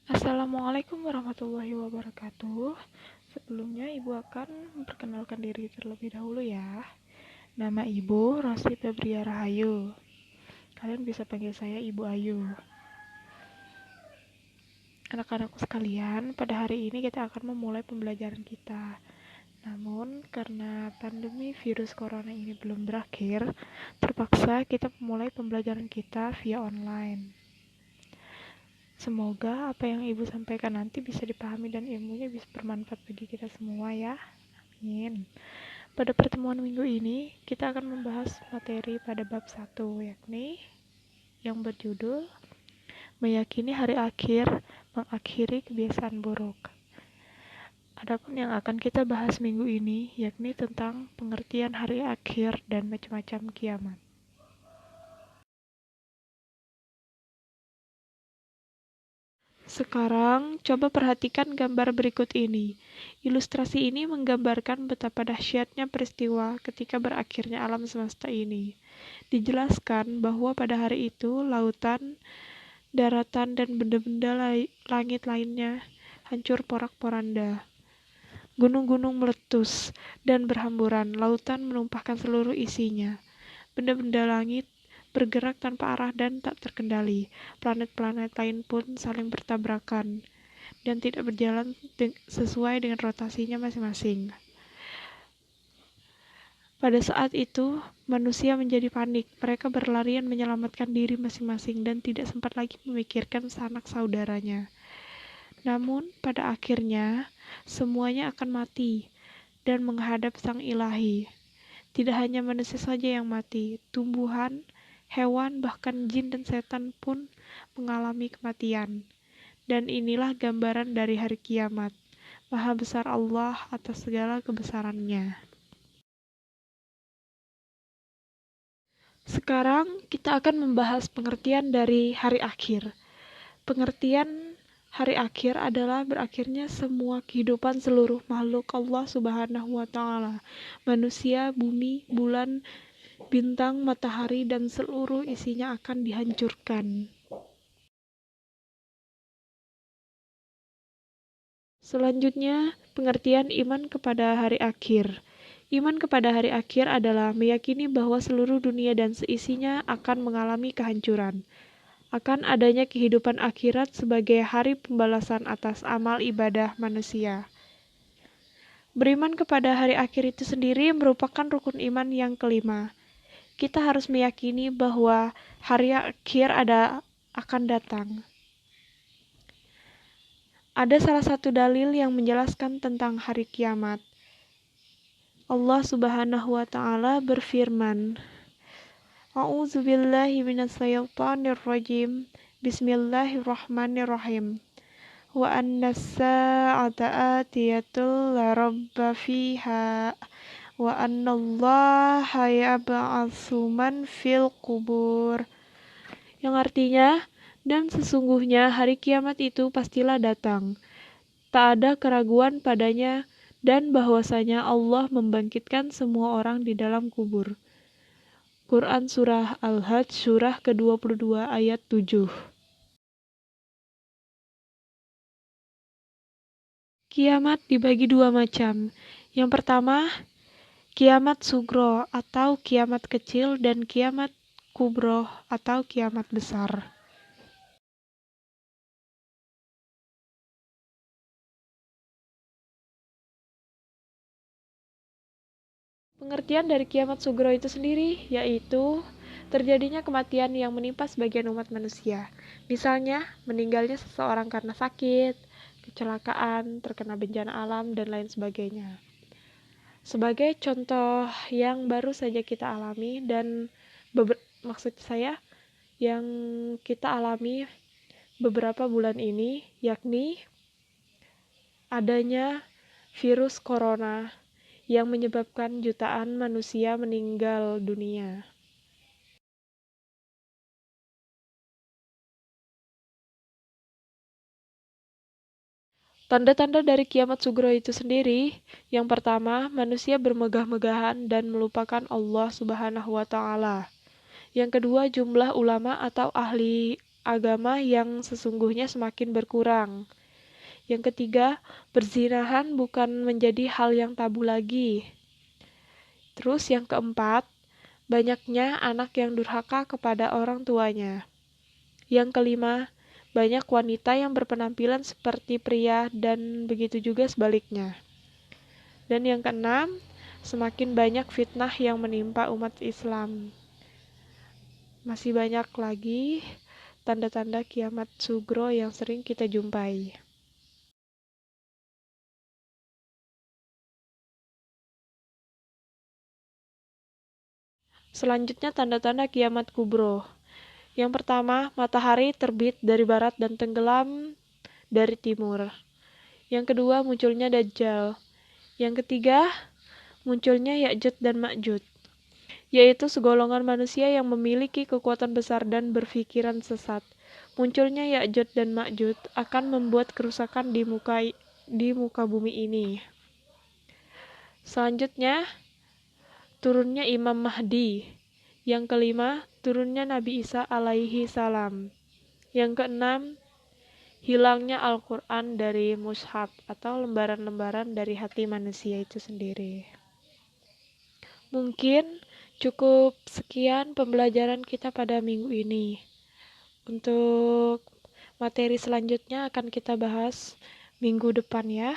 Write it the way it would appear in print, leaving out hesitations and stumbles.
Assalamualaikum warahmatullahi wabarakatuh. Sebelumnya Ibu akan memperkenalkan diri terlebih dahulu ya. Nama Ibu Rosi Febria Rahayu. Kalian bisa panggil saya Ibu Ayu. Anak-anakku sekalian, pada hari ini kita akan memulai pembelajaran kita. Namun, karena pandemi virus corona ini belum berakhir, terpaksa kita memulai pembelajaran kita via online. Semoga apa yang Ibu sampaikan nanti bisa dipahami dan ilmunya bisa bermanfaat bagi kita semua ya. Amin. Pada pertemuan minggu ini, kita akan membahas materi pada bab 1, yakni yang berjudul Meyakini Hari Akhir, Mengakhiri Kebiasaan Buruk. Adapun yang akan kita bahas minggu ini, yakni tentang pengertian hari akhir dan macam-macam kiamat. Sekarang, coba perhatikan gambar berikut ini. Ilustrasi ini menggambarkan betapa dahsyatnya peristiwa ketika berakhirnya alam semesta ini. Dijelaskan bahwa pada hari itu, lautan, daratan, dan benda-benda langit lainnya hancur porak-poranda. Gunung-gunung meletus dan berhamburan, lautan menumpahkan seluruh isinya. Benda-benda langit bergerak tanpa arah dan tak terkendali. Planet-planet lain pun saling bertabrakan dan tidak berjalan sesuai dengan rotasinya masing-masing. Pada saat itu, manusia menjadi panik. Mereka berlarian menyelamatkan diri masing-masing dan tidak sempat lagi memikirkan sanak saudaranya. Namun, pada akhirnya, semuanya akan mati dan menghadap Sang Ilahi. Tidak hanya manusia saja yang mati, tumbuhan, hewan, bahkan jin dan setan pun mengalami kematian. Dan inilah gambaran dari hari kiamat. Maha besar Allah atas segala kebesarannya. Sekarang kita akan membahas pengertian dari hari akhir. Pengertian hari akhir adalah berakhirnya semua kehidupan seluruh makhluk Allah Subhanahu wa Ta'ala, manusia, bumi, bulan, bintang, matahari, dan seluruh isinya akan dihancurkan. Selanjutnya, pengertian iman kepada hari akhir. Iman kepada hari akhir adalah meyakini bahwa seluruh dunia dan seisinya akan mengalami kehancuran. Akan adanya kehidupan akhirat sebagai hari pembalasan atas amal ibadah manusia. Beriman kepada hari akhir itu sendiri merupakan rukun iman yang kelima. Kita harus meyakini bahwa hari akhir akan datang. Ada salah satu dalil yang menjelaskan tentang hari kiamat. Allah Subhanahu wa Ta'ala berfirman, A'udzubillahi minasyaitonirrajim. Bismillahirrahmanirrahim. Wa annas sa'ata atiyatul la rabba fiha wa annallaha yab'atsu man fil qubur. Yang artinya, dan sesungguhnya hari kiamat itu pastilah datang. Tak ada keraguan padanya dan bahwasanya Allah membangkitkan semua orang di dalam kubur. Quran Surah Al-Hajj Surah ke-22 ayat 7. Kiamat dibagi dua macam. Yang pertama, kiamat sugro atau kiamat kecil dan kiamat kubro atau kiamat besar. Pengertian dari kiamat sugro itu sendiri yaitu terjadinya kematian yang menimpa sebagian umat manusia. Misalnya, meninggalnya seseorang karena sakit, kecelakaan, terkena bencana alam, dan lain sebagainya. Sebagai contoh yang baru saja kita alami dan maksud saya yang kita alami beberapa bulan ini, yakni adanya virus corona yang menyebabkan jutaan manusia meninggal dunia. Tanda-tanda dari kiamat sugro itu sendiri, yang pertama, manusia bermegah-megahan dan melupakan Allah Subhanahu wa Ta'ala. Yang kedua, jumlah ulama atau ahli agama yang sesungguhnya semakin berkurang. Yang ketiga, perzinahan bukan menjadi hal yang tabu lagi. Terus yang keempat, banyaknya anak yang durhaka kepada orang tuanya. Yang kelima, banyak wanita yang berpenampilan seperti pria dan begitu juga sebaliknya. Dan yang keenam, semakin banyak fitnah yang menimpa umat Islam. Masih banyak lagi tanda-tanda kiamat sugro yang sering kita jumpai. Selanjutnya tanda-tanda kiamat kubro. Yang pertama, matahari terbit dari barat dan tenggelam dari timur. Yang kedua, munculnya Dajjal. Yang ketiga, munculnya Ya'juj dan Ma'juj, yaitu segolongan manusia yang memiliki kekuatan besar dan berpikiran sesat. Munculnya Ya'juj dan Ma'juj akan membuat kerusakan di muka bumi ini. Selanjutnya, turunnya Imam Mahdi. Yang kelima, turunnya Nabi Isa alaihi salam. Yang keenam, hilangnya Al-Quran dari mushaf atau lembaran-lembaran dari hati manusia itu sendiri. Mungkin cukup sekian pembelajaran kita pada minggu ini. Untuk materi selanjutnya akan kita bahas minggu depan ya.